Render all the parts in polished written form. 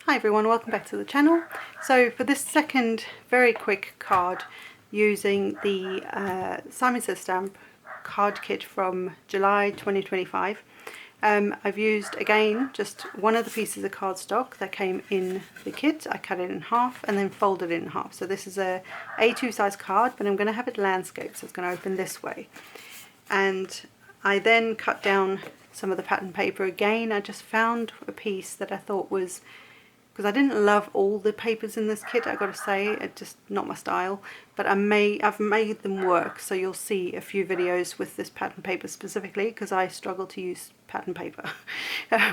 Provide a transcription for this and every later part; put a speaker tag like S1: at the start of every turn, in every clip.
S1: Hi everyone, welcome back to the channel. So for this second very quick card using the Simon Says Stamp card kit from July 2025, I've used again just one of the pieces of cardstock that came in the kit. I cut it in half and then folded it in half. So this is a A2 size card, but I'm going to have it landscape, so it's going to open this way. And I then cut down some of the pattern paper again. I just found a piece that I thought was, because I didn't love all the papers in this kit, I got to say, it's just not my style, but I've made them work, so you'll see a few videos with this pattern paper specifically, because I struggle to use pattern paper,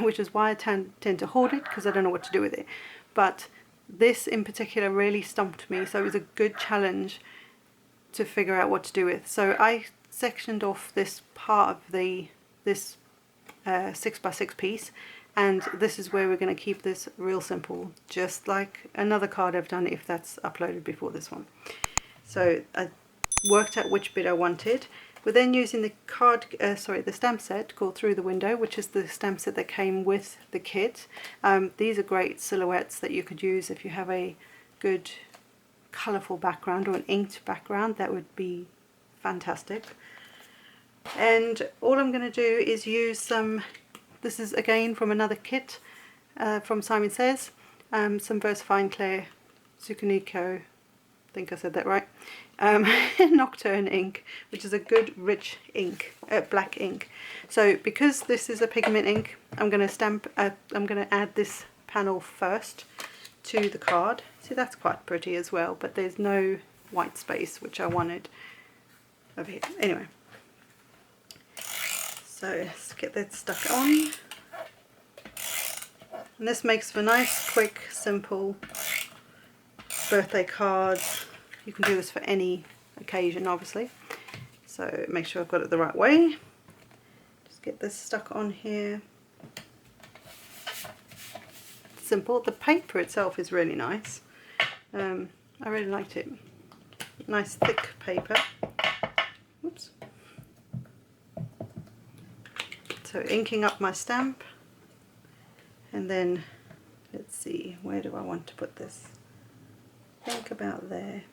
S1: which is why I tend to hoard it, because I don't know what to do with it. But this in particular really stumped me, so it was a good challenge to figure out what to do with. So I sectioned off this part of this 6x6 piece, and this is where we're going to keep this real simple, just like another card I've done if that's uploaded before this one. So I worked out which bit I wanted. We're then using the the stamp set called Through the Window, which is the stamp set that came with the kit. These are great silhouettes that you could use if you have a good colourful background or an inked background. That would be fantastic. And all I'm going to do is use some, this is again from another kit from Simon Says, some VersaFine Clear Sucunico, I think I said that right, Nocturne ink, which is a good rich ink, black ink. So because this is a pigment ink, I'm going to add this panel first to the card. See, that's quite pretty as well, but there's no white space, which I wanted over here. Anyway. So let's get that stuck on. And this makes for nice, quick, simple birthday cards. You can do this for any occasion, obviously. So make sure I've got it the right way. Just get this stuck on here. Simple. The paper itself is really nice. I really liked it. Nice thick paper. Oops. So inking up my stamp, and then let's see, where do I want to put this? Think about there.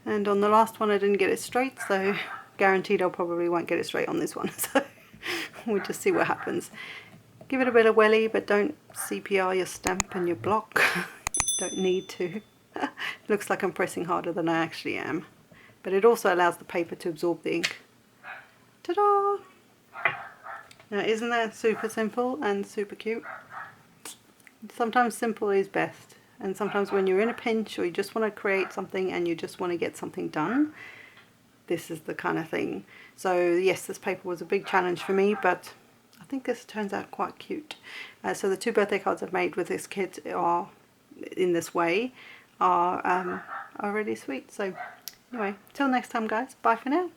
S1: And on the last one I didn't get it straight, so guaranteed I probably won't get it straight on this one. So we'll just see what happens. Give it a bit of welly, but don't CPR your stamp and your block. Don't need to. It looks like I'm pressing harder than I actually am. But it also allows the paper to absorb the ink. Ta-da! Now, isn't that super simple and super cute? Sometimes simple is best, and sometimes when you're in a pinch or you just want to create something and you just want to get something done, this is the kind of thing. So yes, this paper was a big challenge for me, but I think this turns out quite cute. So the two birthday cards I've made with this kit are in this way, are really sweet. So anyway, till next time guys, bye for now.